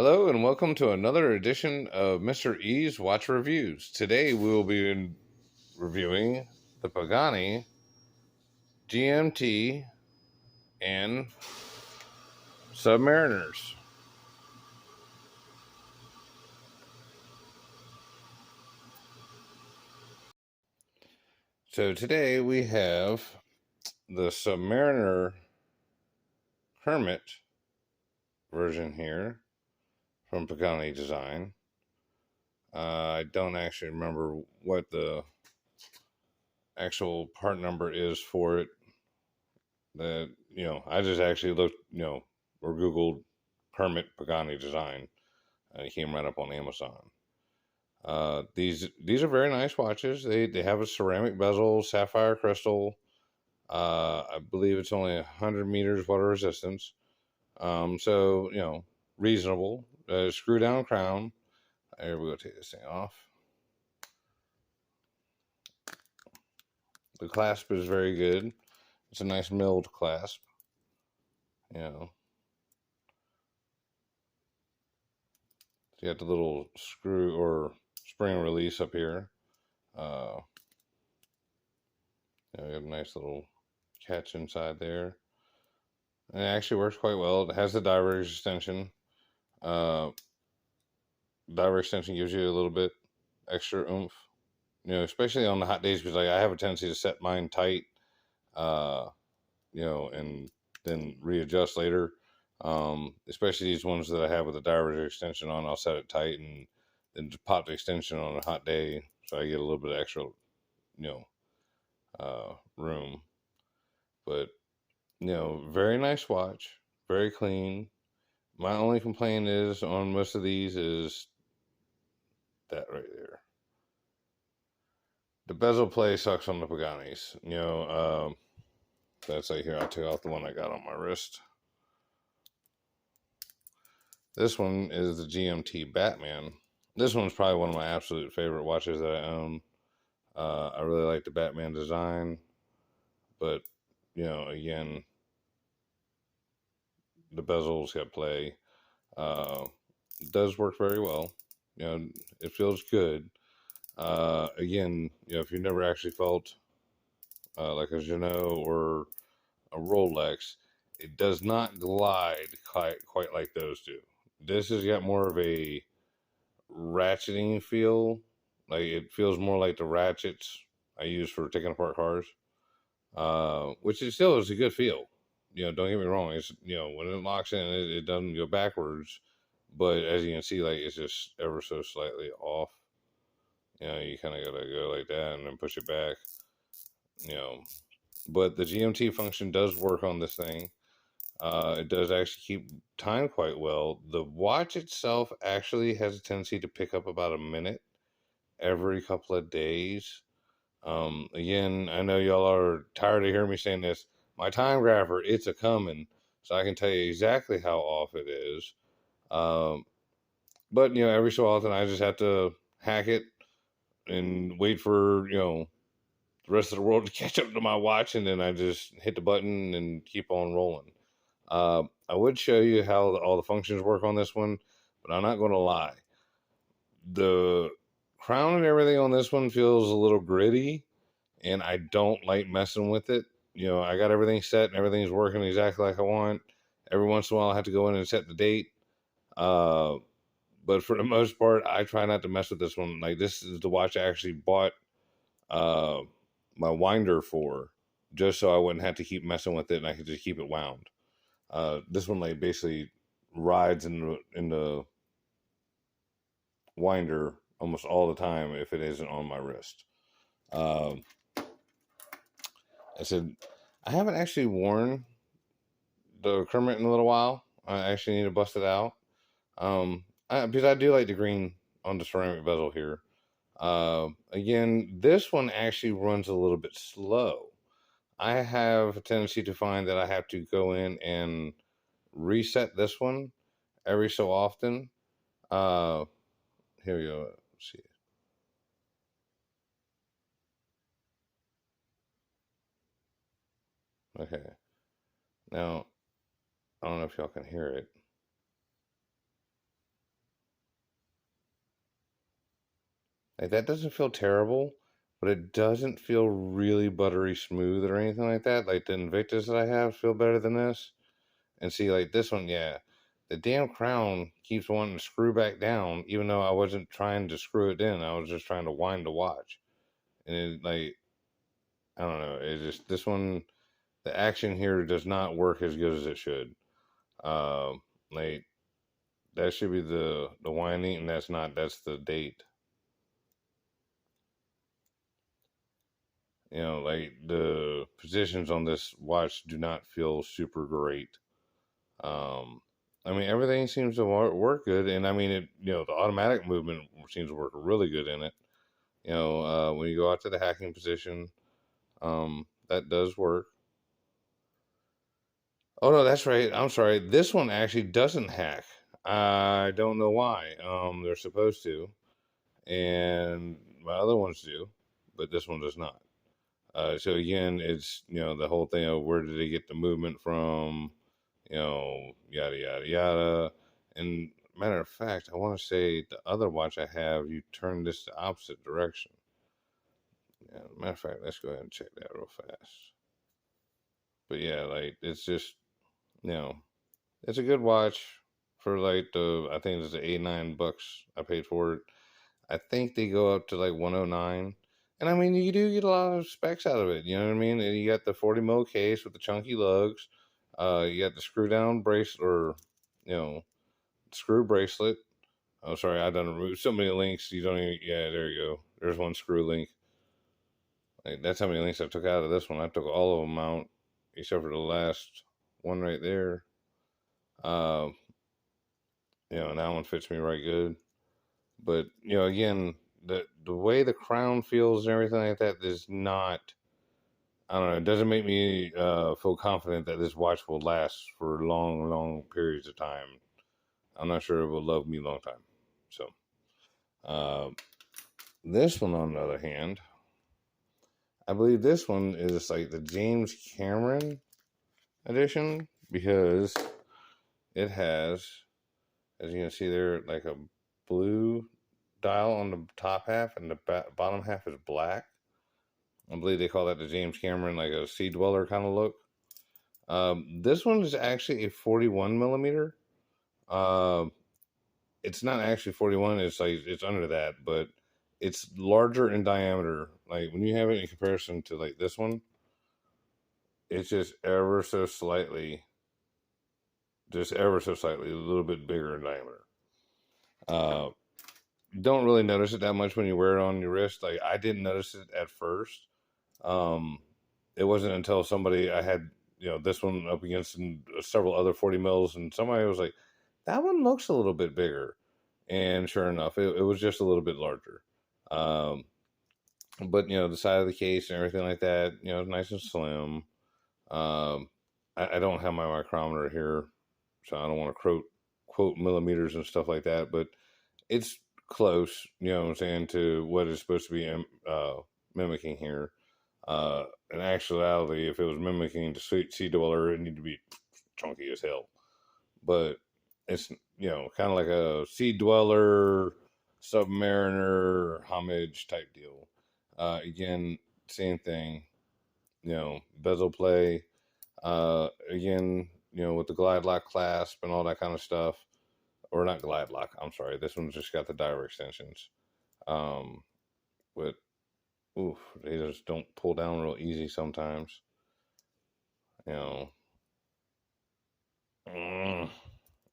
Hello and welcome to another edition of Mr. E's Watch Reviews. Today we will be reviewing the Pagani GMT and Submariners. So today we have the Submariner Kermit version here from Pagani Design. I don't actually remember what the actual part number is for it. I just actually looked, or Googled Kermit Pagani Design, and it came right up on Amazon. These are very nice watches. They have a ceramic bezel, sapphire crystal. I believe it's only 100 meters water resistance. So reasonable. Screw down crown. Here we go. Take this thing off. The clasp is very good. It's a nice milled clasp. So you got the little screw or spring release up here. We have a nice little catch inside there. And it actually works quite well. It has the diver extension. Uh, Diver extension gives you a little bit extra oomph, especially on the hot days, because I have a tendency to set mine tight, uh, and then readjust later. Especially these ones that I have with the diver extension on, I'll set it tight and then just pop the extension on a hot day, so I get a little bit of extra, room. But very nice watch, very clean. My only complaint is on most of these is that right there. The bezel play sucks on the Paganis. That's like here. I'll take off the one I got on my wrist. This one is the Gmt Batman. This one's probably one of my absolute favorite watches that I own. I really like the Batman design, but again, the bezels got play. It does work very well. It feels good. Again, if you've never actually felt like a Janot or a Rolex, it does not glide quite like those do. This has got more of a ratcheting feel. Like it feels more like the ratchets I use for taking apart cars, which is still is a good feel. Don't get me wrong. It's when it locks in, it doesn't go backwards, but as you can see, like it's just ever so slightly off. You kind of gotta go like that and then push it back. But the GMT function does work on this thing. It does actually keep time quite well. The watch itself actually has a tendency to pick up about a minute every couple of days. Again, I know y'all are tired of hearing me saying this. My time grapher, it's a coming, so I can tell you exactly how off it is. But every so often I just have to hack it and wait for the rest of the world to catch up to my watch, and then I just hit the button and keep on rolling. I would show you how all the functions work on this one, but I'm not going to lie. The crown and everything on this one feels a little gritty, and I don't like messing with it. I got everything set and everything's working exactly like I want. Every once in a while, I have to go in and set the date. But for the most part, I try not to mess with this one. Like, this is the watch I actually bought uh, my winder for, just so I wouldn't have to keep messing with it and I could just keep it wound. This one like basically rides in the winder almost all the time if it isn't on my wrist. I said I haven't actually worn the Kermit in a little while. I actually need to bust it out because I do like the green on the ceramic bezel here. Again, this one actually runs a little bit slow. I have a tendency to find that I have to go in and reset this one every so often. Here we go. Let's see. Okay. Now, I don't know if y'all can hear it. Like that doesn't feel terrible, but it doesn't feel really buttery smooth or anything like that. Like the Invictus that I have feel better than this. And see, like this one, yeah, the damn crown keeps wanting to screw back down, even though I wasn't trying to screw it in. I was just trying to wind the watch. And it, like, I don't know. It's just this one, the action here does not work as good as it should. Like that should be the winding, and that's not. That's the date. You know, like the positions on this watch do not feel super great. Um, I mean, everything seems to work good, and I mean, the automatic movement seems to work really good in it. When you go out to the hacking position, that does work. Oh no, that's right. I'm sorry. This one actually doesn't hack. I don't know why. They're supposed to, and my other ones do, but this one does not. So again, it's the whole thing of where did they get the movement from, yada yada yada. And matter of fact, I want to say the other watch I have, you turn this the opposite direction. Yeah, matter of fact, let's go ahead and check that real fast. But yeah, like it's just you know, it's a good watch for like I think it's the $89 I paid for it. I think they go up to like 109. And I mean, you do get a lot of specs out of it. You know what I mean? And you got the 40 mil case with the chunky lugs. You got the screw down bracelet or, you know, screw bracelet. Oh, sorry, I done removed so many links. You don't even, yeah, there you go. There's one screw link. Like, that's how many links I took out of this one. I took all of them out except for the last one right there. Uh, and that one fits me right good. But again, the way the crown feels and everything like that is not. I don't know. It doesn't make me feel confident that this watch will last for long, long periods of time. I'm not sure it will love me a long time. So, uh, this one, on the other hand, I believe this one is like the James Cameron edition because it has, as you can see there, like a blue dial on the top half and the bottom half is black. I believe they call that the James Cameron, like a Sea Dweller kind of look. This one is actually a 41 millimeter. Uh, it's not actually 41. It's like it's under that, but it's larger in diameter. Like when you have it in comparison to like this one, it's just ever so slightly, a little bit bigger in diameter. Uh, don't really notice it that much when you wear it on your wrist. Like I didn't notice it at first. Um, it wasn't until somebody I had this one up against several other 40 mils, and somebody was like, "That one looks a little bit bigger," and sure enough, it was just a little bit larger. Um, but the side of the case and everything like that, nice and slim. Um, I don't have my micrometer here, so I don't want to quote millimeters and stuff like that, but it's close, you know what I'm saying, to what it's supposed to be mimicking here. In actuality, if it was mimicking the Sea Dweller, it need to be chunky as hell. But it's, kind of like a Sea Dweller, Submariner, homage type deal. Again, same thing, bezel play. Again, with the glide lock clasp and all that kind of stuff. Or not glide lock, I'm sorry. This one's just got the diver extensions. Um, but oof, they just don't pull down real easy sometimes. You know.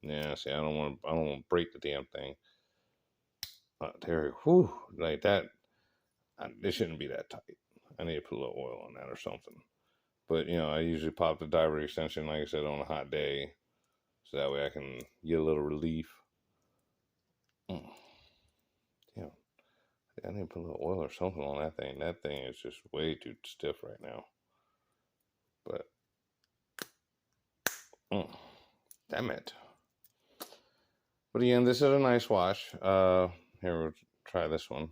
Yeah, see, I don't want to break the damn thing. There, whew, like that. It shouldn't be that tight. I need to put a little oil on that or something. But I usually pop the diver extension, like I said, on a hot day, so that way I can get a little relief. Yeah, I need to put a little oil or something on that thing. That thing is just way too stiff right now. But damn it. But again, this is a nice watch. Here, we'll try this one.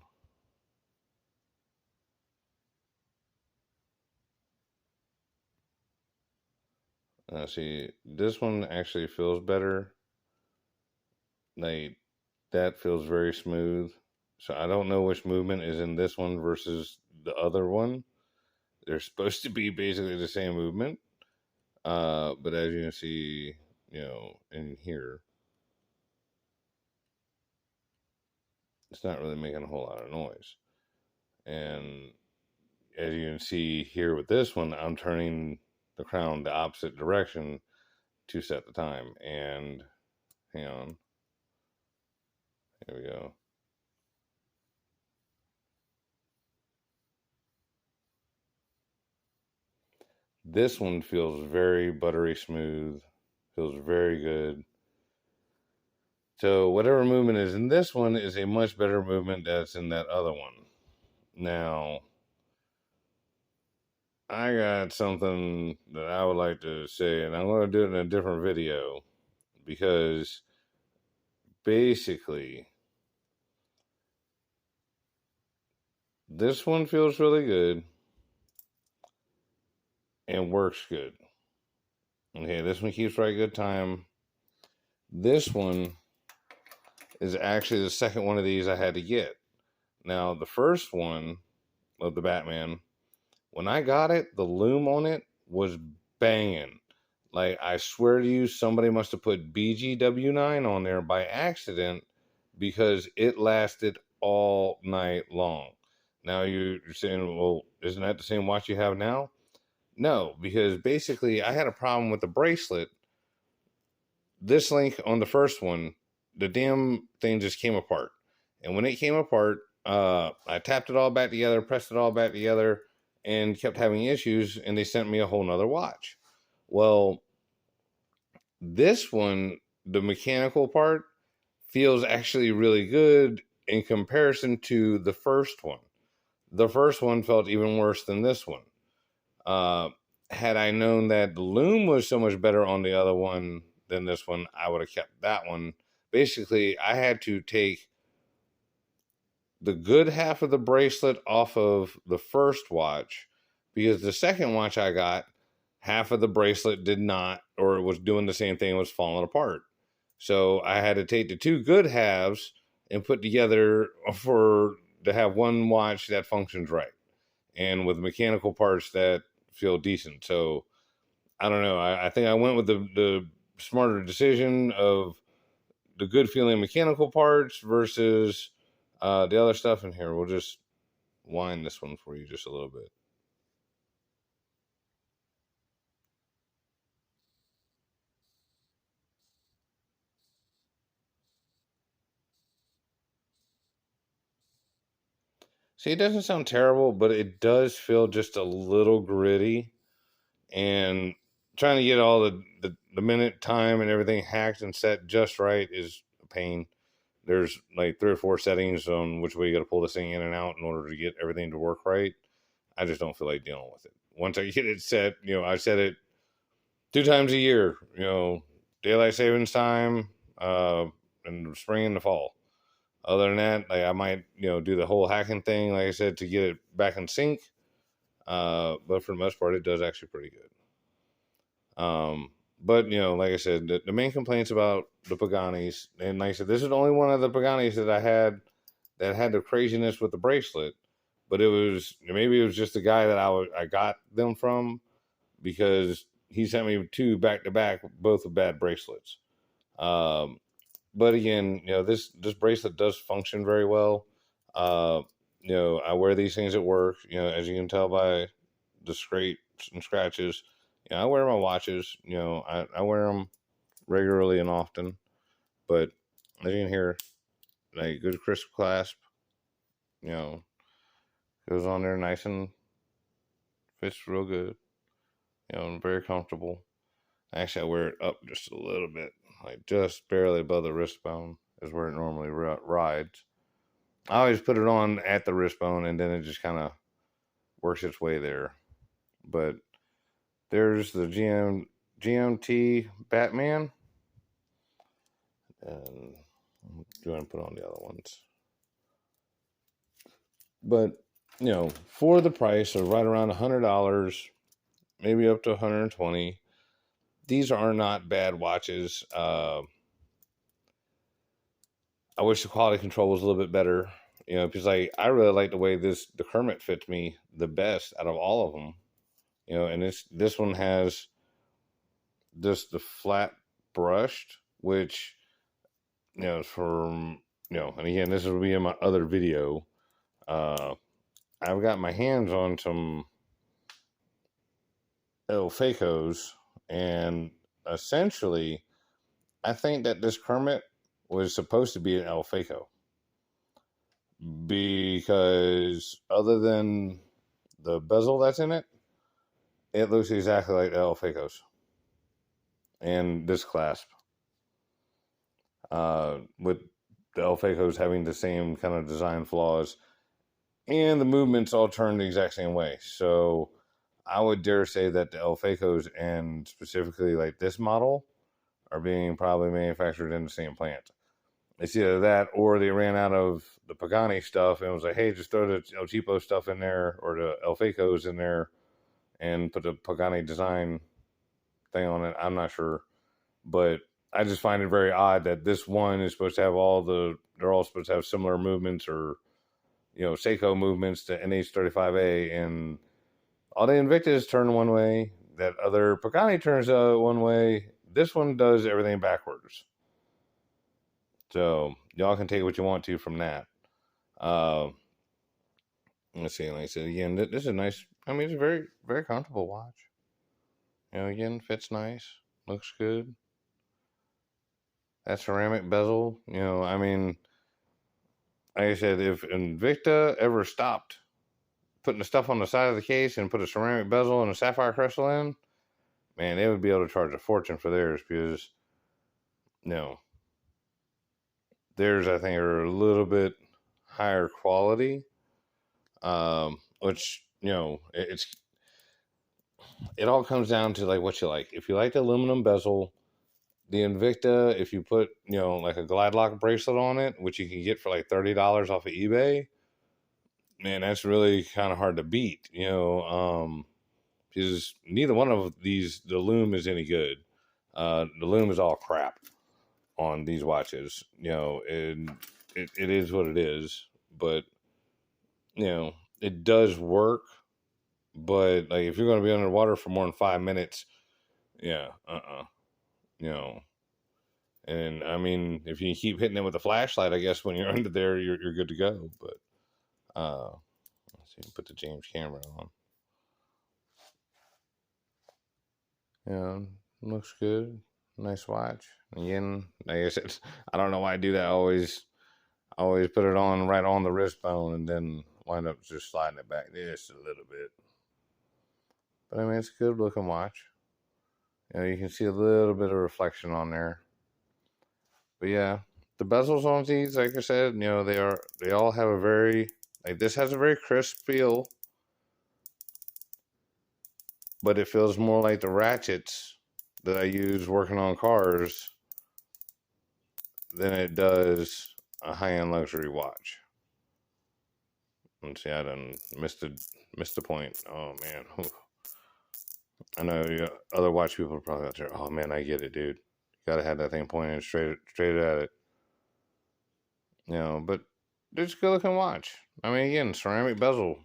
See, this one actually feels better. Like, that feels very smooth. So I don't know which movement is in this one versus the other one. They're supposed to be basically the same movement. But as you can see, in here, it's not really making a whole lot of noise. And as you can see here with this one, I'm turning the crown the opposite direction to set the time. And hang on, here we go. This one feels very buttery smooth, feels very good. So whatever movement is in this one is a much better movement that's in that other one. Now, I got something that I would like to say, and I'm going to do it in a different video because basically this one feels really good and works good. Okay, this one keeps right good time. This one is actually the second one of these I had to get. Now, the first one of the Batman, when I got it, the loom on it was banging. Like, I swear to you, somebody must have put BGW9 on there by accident because it lasted all night long. Now you're saying, well, isn't that the same watch you have now? No, because basically I had a problem with the bracelet. This link on the first one, the damn thing just came apart. And when it came apart, I tapped it all back together, pressed it all back together, and kept having issues, and they sent me a whole nother watch. Well, this one, the mechanical part, feels actually really good in comparison to the first one. The first one felt even worse than this one. Had I known that the loom was so much better on the other one than this one, I would have kept that one. Basically, I had to take the good half of the bracelet off of the first watch because the second watch I got, half of the bracelet did not, or it was doing the same thing, it was falling apart. So I had to take the two good halves and put together to have one watch that functions right and with mechanical parts that feel decent. So I don't know. I think I went with the smarter decision of the good feeling mechanical parts versus the other stuff in here. We'll just wind this one for you just a little bit. See, it doesn't sound terrible, but it does feel just a little gritty. And trying to get all the minute time and everything hacked and set just right is a pain. There's like 3 or 4 settings on which way you got to pull this thing in and out in order to get everything to work right. I just don't feel like dealing with it. Once I get it set, I set it 2 times a year, daylight savings time, in the spring and the fall. Other than that, like I might, do the whole hacking thing, like I said, to get it back in sync. But for the most part, it does actually pretty good. But like I said, the main complaints about the Paganis, and like I said, this is the only one of the Paganis that I had that had the craziness with the bracelet. But maybe it was just the guy that I got them from because he sent me 2 back to back, both with bad bracelets. Um, but again, this bracelet does function very well. Uh, I wear these things at work. As you can tell by the scrapes and scratches. I wear my watches. I wear them regularly and often. But as you can hear, a good crisp clasp. Goes on there nice and fits real good. Very comfortable. Actually, I wear it up just a little bit, like just barely above the wrist bone is where it normally rides. I always put it on at the wrist bone, and then it just kind of works its way there. But there's the Gmt Batman, and I'm going to put on the other ones. But for the price of right around $100, maybe up to $120, these are not bad watches. I wish the quality control was a little bit better. You know, because I really like the way the Kermit fits me the best out of all of them. You know, and this one has just the flat brushed, which, you know, from, you know, and again, this will be in my other video. I've got my hands on some El Facos, and essentially, I think that this Kermit was supposed to be an El Faco, because other than the bezel that's in it, it looks exactly like the El Facos and this clasp, with the El Facos having the same kind of design flaws, and the movements all turn the exact same way. So I would dare say that the El Facos, and specifically like this model, are being probably manufactured in the same plant. It's either that, or they ran out of the Pagani stuff and was like, hey, just throw the El Cheapo stuff in there, or the El Facos in there, and put the Pagani design thing on it. I'm not sure. But I just find it very odd that this one is supposed to have they're all supposed to have similar movements, or, you know, Seiko movements to NH35A, and all the Invictus turn one way, that other Pagani turns one way. This one does everything backwards. So y'all can take what you want to from that. Let's see. Like I said, again, this is a nice. I mean, it's a very, very comfortable watch. You know, again, fits nice, looks good. That ceramic bezel, you know, I mean, like I said, if Invicta ever stopped putting the stuff on the side of the case and put a ceramic bezel and a sapphire crystal in, man, they would be able to charge a fortune for theirs, because, you know, theirs, I think, are a little bit higher quality, which, you know, it all comes down to like what you like. If you like the aluminum bezel, the Invicta, if you put, you know, like a glide lock bracelet on it, which you can get for like $30 off of eBay, man, that's really kind of hard to beat, you know, because neither one of these, the lume is any good. The lume is all crap on these watches, you know, and it is what it is, but, you know, it does work. But like, if you're going to be underwater for more than 5 minutes, yeah, you know, and I mean, if you keep hitting it with a flashlight, I guess when you're under there, you're good to go. But let's see, put the James camera on. Yeah, looks good. Nice watch. Again, like I said, I don't know why I do that. I always put it on right on the wrist bone, and then wind up just sliding it back just a little bit. But I mean, it's a good looking watch. You know, you can see a little bit of reflection on there. But yeah, the bezels on these, like I said, you know, they all have a very, like, this has a very crisp feel, but it feels more like the ratchets that I use working on cars than it does a high-end luxury watch. Let's see, I done missed the point. Oh man, I know other watch people are probably out there. Oh man, I get it, dude. Gotta have that thing pointed straight at it. You know, but it's a good looking watch. I mean, again, ceramic bezel,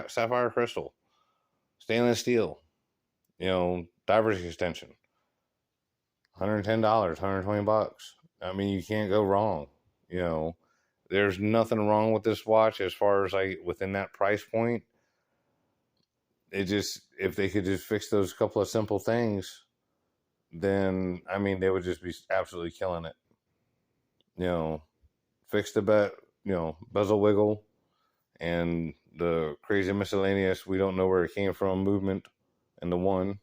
sapphire crystal, stainless steel. You know, diver's extension. $110, $120. I mean, you can't go wrong. You know, there's nothing wrong with this watch as far as like within that price point. It just, if they could just fix those couple of simple things, then I mean, they would just be absolutely killing it. You know, fix bezel wiggle, and the crazy miscellaneous, we don't know where it came from, movement, and the one.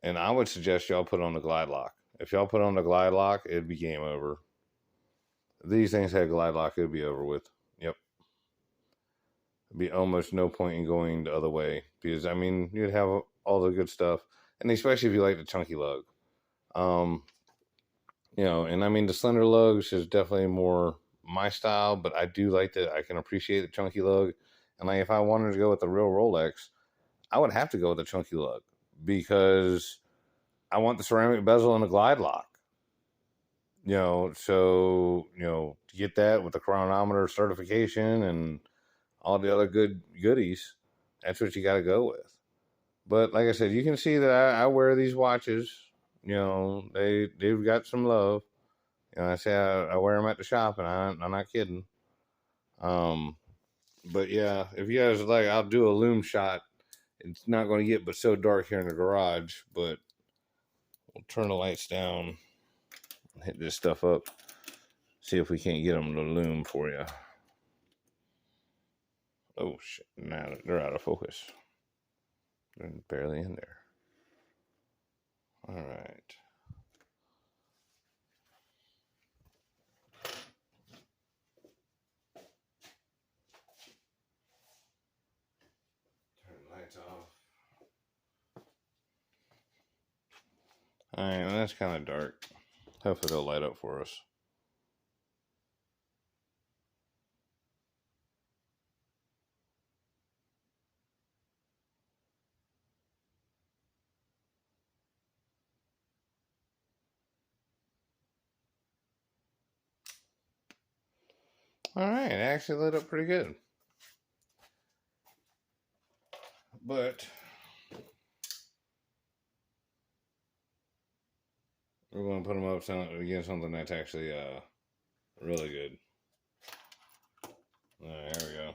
And I would suggest y'all put on the glide lock. If y'all put on the glide lock, it'd be game over. If these things had glide lock, it'd be over with. Yep. It'd be almost no point in going the other way, because I mean, you'd have all the good stuff, and especially if you like the chunky lug. You know, and I mean, the slender lugs is definitely more my style, but I do like that. I can appreciate the chunky lug. And like, if I wanted to go with the real Rolex, I would have to go with the chunky lug, because I want the ceramic bezel and the glide lock. So to get that with the chronometer certification and all the other goodies, that's what you got to go with. But like I said, you can see that I wear these watches. They've got some love. I say I wear them at the shop, and I'm not kidding. But yeah, if you guys like, I'll do a loom shot. It's not going to get but so dark here in the garage, but we'll turn the lights down and hit this stuff up. See if we can't get them to loom for you. Oh shit! Now they're out of focus. They're barely in there. All right. Turn the lights off. All right, well, that's kind of dark. Hopefully they'll light up for us. All right, it actually lit up pretty good. But we're going to put them up against something that's actually really good. All right, there we go.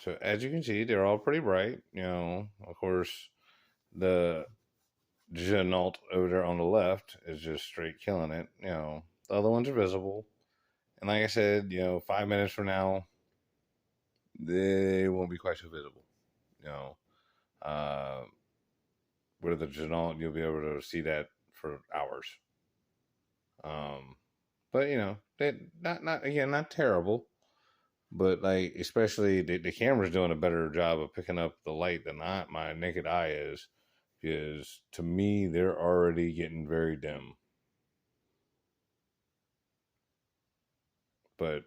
So as you can see, they're all pretty bright. Of course, the Gmt over there on the left is just straight killing it. The other ones are visible. And like I said, 5 minutes from now, they won't be quite so visible. With the Gmt, you'll be able to see that for hours. But they not terrible. But like, especially the camera's doing a better job of picking up the light than my naked eye is, because to me they're already getting very dim. But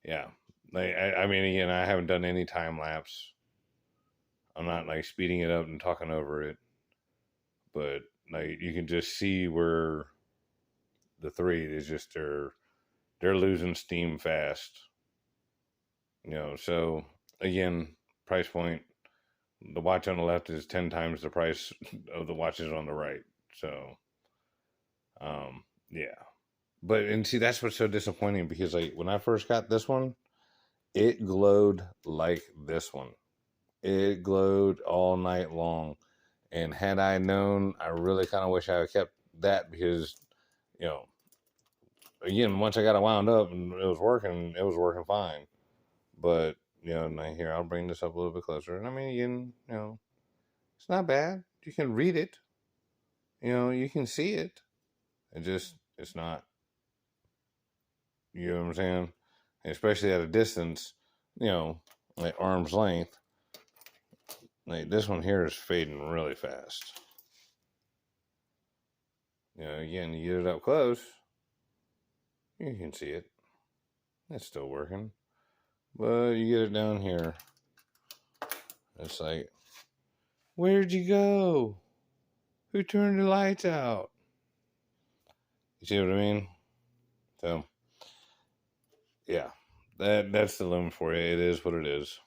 yeah, like I mean, again, I haven't done any time lapse. I'm not like speeding it up and talking over it, but like you can just see where the three is just they're losing steam fast. So again, price point. The watch on the left is 10 times the price of the watches on the right. So, yeah. But, and see, that's what's so disappointing, because like when I first got this one, it glowed like this one. It glowed all night long. And had I known, I really kind of wish I had kept that, because, again, once I got it wound up and it was working fine. But, now here, I'll bring this up a little bit closer. And I mean, again, it's not bad. You can read it. You can see it. It's not. You know what I'm saying? Especially at a distance, like arm's length. Like this one here is fading really fast. Again, you get it up close, you can see it. It's still working. But you get it down here, it's like, where'd you go? Who turned the lights out? You see what I mean? So, yeah, that's the lumen for you. It is what it is.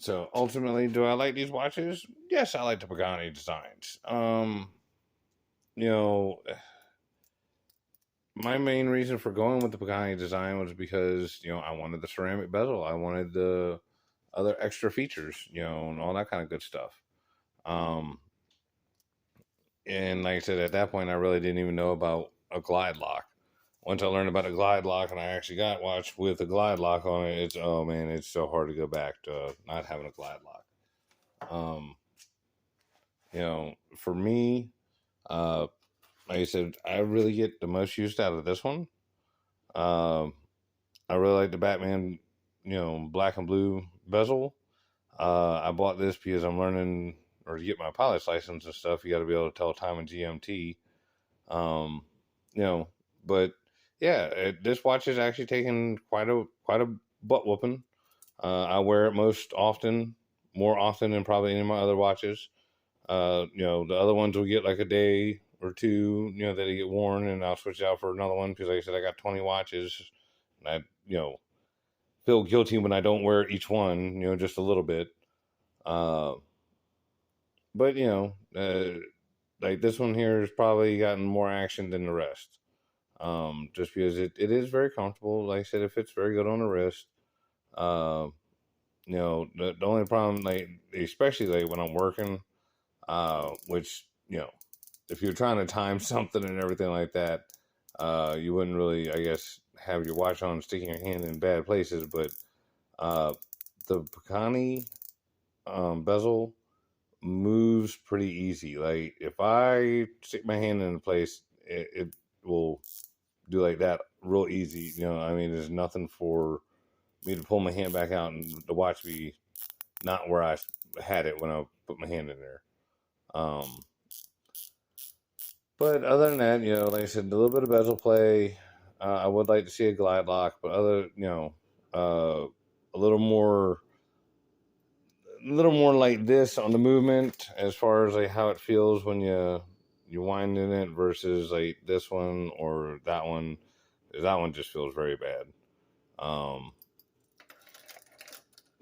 So ultimately, do I like these watches? Yes, I like the Pagani designs. My main reason for going with the Pagani design was because, I wanted the ceramic bezel. I wanted the other extra features, and all that kind of good stuff. And like I said, at that point, I really didn't even know about a glide lock. Once I learned about a glide lock and I actually got watch with a glide lock on it, oh man, it's so hard to go back to not having a glide lock. For me, like I said, I really get the most use out of this one. I really like the Batman, black and blue bezel. I bought this because I'm learning, or to get my pilot's license and stuff, you got to be able to tell time in GMT. Um, you know, but yeah, this watch is actually taking quite a butt whooping. I wear it more often than probably any of my other watches. The other ones will get like a day or two, that they get worn, and I'll switch it out for another one because, like I said, I got 20 watches, and I, feel guilty when I don't wear each one, just a little bit. Uh, but like this one here has probably gotten more action than the rest. Just because it is very comfortable. Like I said, it fits very good on the wrist. Uh, the only problem, like, especially like when I'm working, which, if you're trying to time something and everything like that, you wouldn't really, I guess, have your watch on sticking your hand in bad places. But the Pagani bezel moves pretty easy. Like if I stick my hand in a place, it will do like that real easy. I mean, there's nothing for me to pull my hand back out and the watch be not where I had it when I put my hand in there. But other than that, like I said, a little bit of bezel play. I would like to see a glide lock, but a little more like this on the movement as far as like how it feels when you wind in it versus like this one or that one. That one just feels very bad. Um,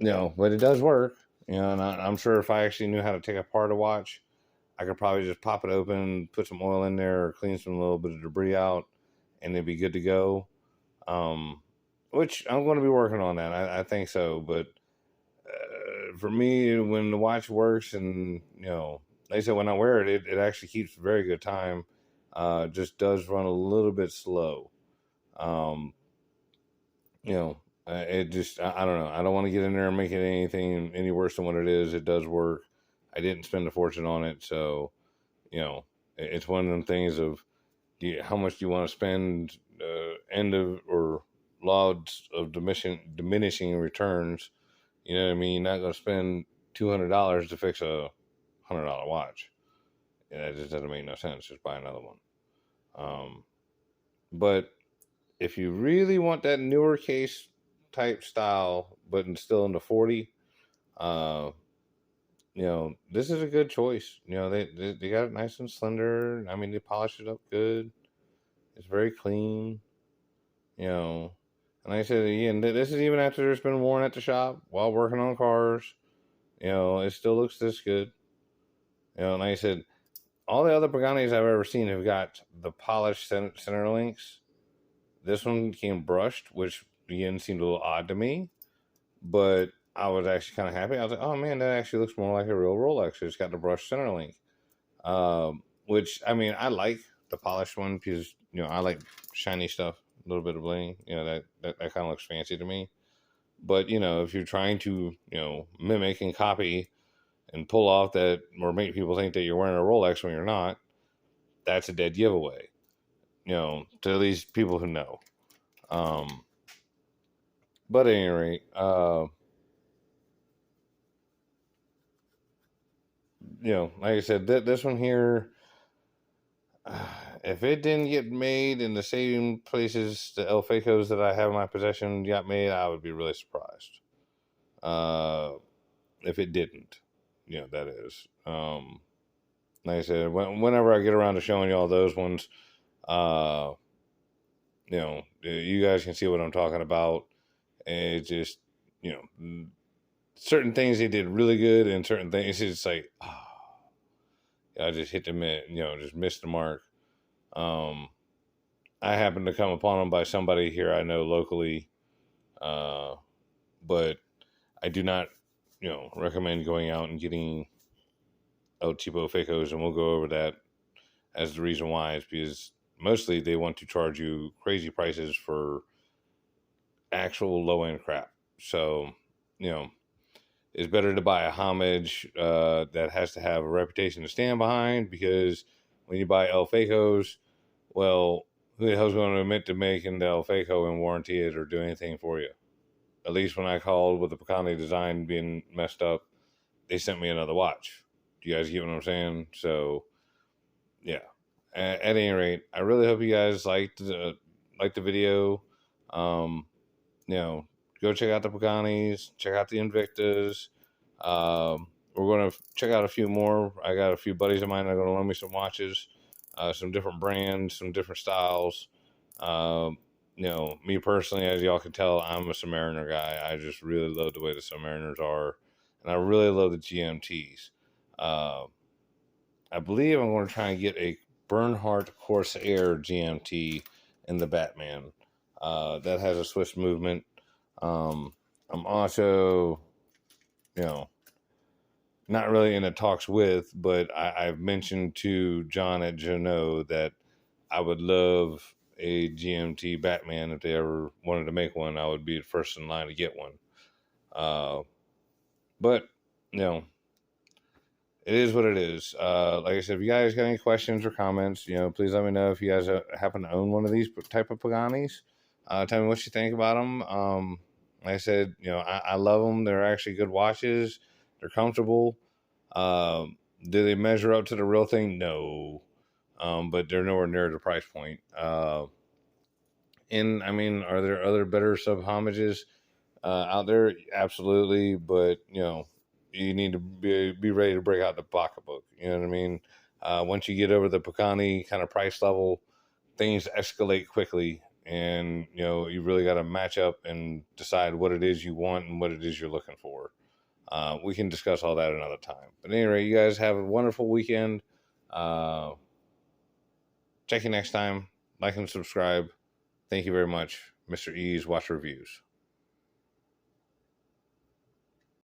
but it does work. And I'm sure if I actually knew how to take apart a watch, I could probably just pop it open, put some oil in there, or clean some little bit of debris out, and it'd be good to go. Which I'm going to be working on that. I think so. But for me, when the watch works, and like I said, when I wear it, it actually keeps very good time. Just does run a little bit slow. Um, it just, I don't know. I don't want to get in there and make it anything any worse than what it is. It does work. I didn't spend a fortune on it, so it's one of them things of how much do you want to spend, end of or laws of diminishing returns. You know what I mean? You're not going to spend $200 to fix a $100 watch. Yeah, that just doesn't make no sense. Just buy another one. But if you really want that newer case type style, but still in the 40, this is a good choice. They got it nice and slender. I mean, they polish it up good. It's very clean. And like I said, again, this is even after it's been worn at the shop while working on cars. It still looks this good. Like I said, all the other Paganis I've ever seen have got the polished center links. This one came brushed, which again seemed a little odd to me, but I was actually kind of happy. I was like, oh man, that actually looks more like a real Rolex. It's got the brushed center link. Which, I mean, I like the polished one because, I like shiny stuff, a little bit of bling, that kind of looks fancy to me. But, if you're trying to, mimic and copy and pull off that or make people think that you're wearing a Rolex when you're not, that's a dead giveaway, to at least people who know. But at any rate, like I said, this one here, if it didn't get made in the same places the El Facos that I have in my possession got made, I would be really surprised. If it didn't, that is. Like I said, whenever I get around to showing y'all those ones, you guys can see what I'm talking about. And it's just, certain things they did really good, and certain things it's like, I just hit them, just missed the mark. I happened to come upon them by somebody here I know locally, but I do not, recommend going out and getting El Cheapo Facos, and we'll go over that as the reason why. Is because mostly they want to charge you crazy prices for actual low-end crap. So, it's better to buy a homage that has to have a reputation to stand behind, because when you buy El Facos, well, who the hell's going to admit to making the El Faco and warranty it or do anything for you? at least when I called with the Pagani design being messed up, they sent me another watch. Do you guys get what I'm saying? So, yeah. At any rate, I really hope you guys liked the video. Um, go check out the Paganis, check out the Invictas. We're going to check out a few more. I got a few buddies of mine that are going to loan me some watches, some different brands, some different styles. Me personally, as y'all can tell, I'm a Submariner guy. I just really love the way the Submariners are, and I really love the GMTs. I believe I'm going to try and get a Bernhardt Corsair GMT in the Batman. That has a Swiss movement. I'm also, not really in the talks with, but I've mentioned to John at Jeannot that I would love a GMT Batman. If they ever wanted to make one, I would be the first in line to get one. But, it is what it is. Like I said, if you guys got any questions or comments, please let me know. If you guys happen to own one of these type of Paganis, tell me what you think about them. Like I said, I love them. They're actually good watches. They're comfortable. Do they measure up to the real thing? No. But they're nowhere near the price point. And I mean, are there other better sub homages out there? Absolutely. But, you need to be ready to break out the pocketbook. You know what I mean? Once you get over the Pagani kind of price level, things escalate quickly. And, you really got to match up and decide what it is you want and what it is you're looking for. We can discuss all that another time. But anyway, you guys have a wonderful weekend. Check you next time. Like and subscribe. Thank you very much. Mr. E's Watch Reviews.